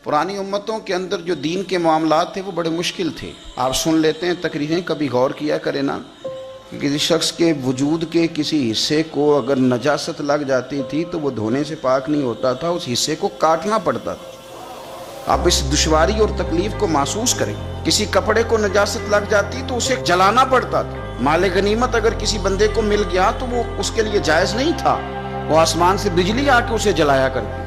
پرانی امتوں کے اندر جو دین کے معاملات تھے وہ بڑے مشکل تھے. آپ سن لیتے ہیں تقریریں، کبھی غور کیا کریں نا کہ کسی شخص کے وجود کے کسی حصے کو اگر نجاست لگ جاتی تھی تو وہ دھونے سے پاک نہیں ہوتا تھا، اس حصے کو کاٹنا پڑتا تھا. آپ اس دشواری اور تکلیف کو محسوس کریں. کسی کپڑے کو نجاست لگ جاتی تو اسے جلانا پڑتا تھا. مال غنیمت اگر کسی بندے کو مل گیا تو وہ اس کے لیے جائز نہیں تھا، وہ آسمان سے بجلی آ کے اسے جلایا کرتی.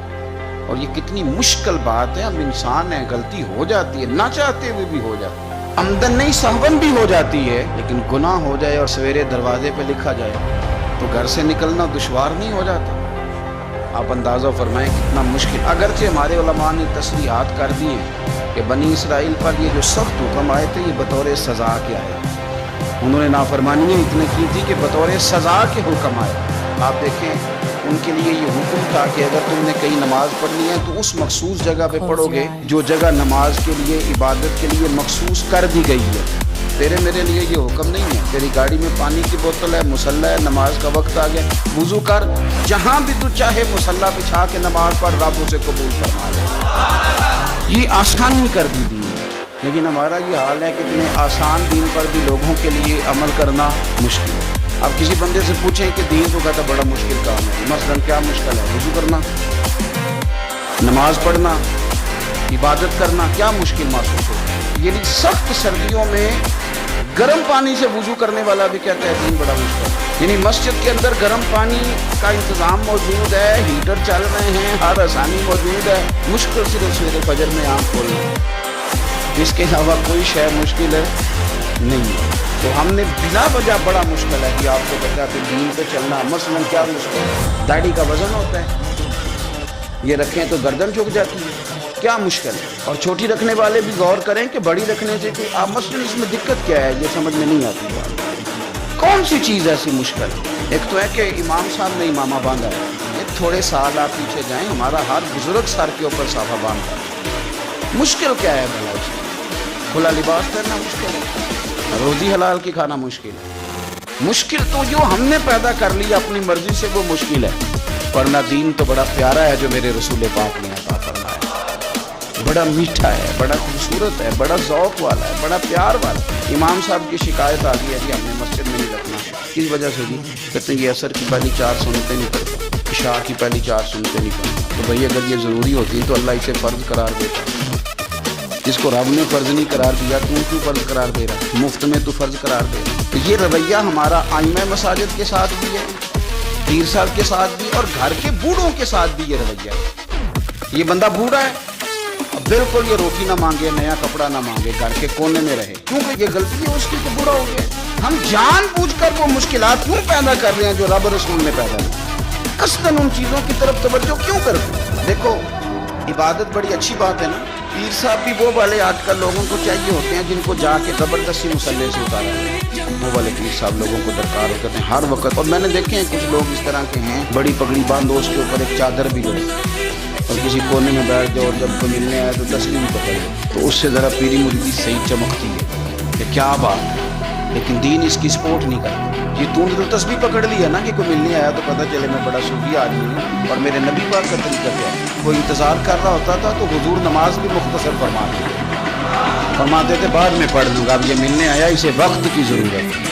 اور یہ کتنی مشکل بات ہے. ہم انسان ہیں، غلطی ہو جاتی ہے، نہ چاہتے ہوئے بھی ہو جاتی ہے، آمدن نہیں سہون بھی ہو جاتی ہے. لیکن گناہ ہو جائے اور سویرے دروازے پہ لکھا جائے تو گھر سے نکلنا دشوار نہیں ہو جاتا. آپ اندازہ فرمائیں کتنا مشکل. اگرچہ ہمارے علماء نے تصریحات کر دی ہیں کہ بنی اسرائیل پر یہ جو سخت حکم آئے تھے یہ بطور سزا کے آئے. انہوں نے نافرمانیاں اتنے کی تھی کہ بطور سزا کے حکم آئے. آپ دیکھیں ان کے لیے یہ حکم تھا کہ اگر تم نے کہیں نماز پڑھنی ہے تو اس مخصوص جگہ پہ پڑھو گے جو جگہ نماز کے لیے، عبادت کے لیے مخصوص کر دی گئی ہے. تیرے میرے لیے یہ حکم نہیں ہے. تیری گاڑی میں پانی کی بوتل ہے، مصلی ہے، نماز کا وقت آ گیا، وضو کر، جہاں بھی تو چاہے مصلی بچھا کے نماز پڑھ، رب اسے قبول فرما لے. یہ آسانی کر دی ہے. لیکن ہمارا یہ حال ہے کہ اتنے آسان دین پر بھی لوگوں کے لیے عمل کرنا مشکل ہے. آپ کسی بندے سے پوچھیں کہ دین تو کہتا بڑا مشکل کام ہے. مثلا کیا مشکل ہے؟ وضو کرنا، نماز پڑھنا، عبادت کرنا، کیا مشکل محسوس ہوتا ہے؟ یعنی سخت سردیوں میں گرم پانی سے وضو کرنے والا بھی کہتا ہے دین بڑا مشکل ہے. یعنی مسجد کے اندر گرم پانی کا انتظام موجود ہے، ہیٹر چل رہے ہیں، ہر آسانی موجود ہے، مشکل صرف سویرے فجر میں آنکھ کھولنا. اس کے علاوہ کوئی شے مشکل ہے نہیں ہے. تو ہم نے بلا وجہ بڑا مشکل ہے کہ آپ کو پتا کہ دین پہ چلنا. مثلا کیا مشکل ہے؟ داڑھی کا وزن ہوتا ہے، یہ رکھیں تو گردن جھک جاتی ہے، کیا مشکل ہے؟ اور چھوٹی رکھنے والے بھی غور کریں کہ بڑی رکھنے سے کہ آپ مثلا اس میں دقت کیا ہے، یہ سمجھ میں نہیں آتی بات. کون سی چیز ایسی مشکل ہے؟ ایک تو ہے کہ امام صاحب نے امامہ باندھا ہے، ایک تھوڑے سال آپ پیچھے جائیں، ہمارا ہر بزرگ سر کے اوپر صافہ باندھتا ہے. مشکل کیا ہے بھلا؟ اس میں کھلا لباس پہننا مشکل ہے، روزی حلال کی کھانا مشکل ہے. مشکل تو جو ہم نے پیدا کر لی اپنی مرضی سے وہ مشکل ہے. ورنہ دین تو بڑا پیارا ہے جو میرے رسول پاک نے عطا فرمایا. بڑا میٹھا ہے، بڑا خوبصورت ہے، بڑا ذوق والا ہے، بڑا پیار والا ہے. امام صاحب کی شکایت آ گئی ہے کہ ہم نے مسجد میں نہیں رکھنا. کس وجہ سے؟ کہتے ہیں یہ عصر کی پہلی 4 سنتیں نہیں پڑھتا، عشاء کی پہلی 4 سنتیں نہیں پڑھتا. تو بھائی اگر یہ ضروری ہوتی تو اللہ اسے فرض قرار دیتا. جس کو رب نے فرض نہیں قرار دیا تو کیوں فرض قرار دے رہا ہے؟ مفت میں تو فرض قرار دے رہا ہے. تو یہ رویہ ہمارا ائمہ مساجد کے ساتھ بھی ہے، پیر صاحب کے ساتھ بھی، اور گھر کے بوڑھوں کے ساتھ بھی یہ رویہ ہے. یہ بندہ بوڑھا ہے، بالکل یہ روٹی نہ مانگے، نیا کپڑا نہ مانگے، گھر کے کونے میں رہے، کیونکہ یہ غلطی ہے اس کی کہ بوڑھا ہو گیا. ہم جان بوجھ کر وہ مشکلات کیوں پیدا کر رہے ہیں جو رب رسول نے پیدا کی؟ قصداً ان چیزوں کی طرف توجہ کیوں کرتے ہیں؟ دیکھو عبادت بڑی اچھی بات ہے نا. پیر صاحب بھی وہ والے آج کل لوگوں کو چاہیے ہوتے ہیں جن کو جا کے زبردستی مصلی سے اتارا ہے. وہ والے پیر صاحب لوگوں کو درکار ہوتے ہیں ہر وقت. اور میں نے دیکھے ہیں کچھ لوگ اس طرح کے ہیں، بڑی پگڑی باندھو، اس کے اوپر ایک چادر بھی لو اور کسی کونے میں بیٹھ جاؤ، اور جب کوئی ملنے آئے تو تسلیم پکڑ لو، تو اس سے ذرا پیری مردی صحیح چمکتی ہے کہ کیا بات ہے. لیکن دین اس کی سپورٹ نہیں کرتا. یہ تو نے تو تسبیح پکڑ لی ہے نا کہ کوئی ملنے آیا تو پتہ چلے میں بڑا صوفی آدمی ہوں. اور میرے نبی پاک کا طریقہ کیا ہے؟ کوئی انتظار کر رہا ہوتا تھا تو حضور نماز بھی مختصر فرماتے تھے بعد میں پڑھ لوں گا. اب یہ ملنے آیا، اسے وقت کی ضرورت ہے.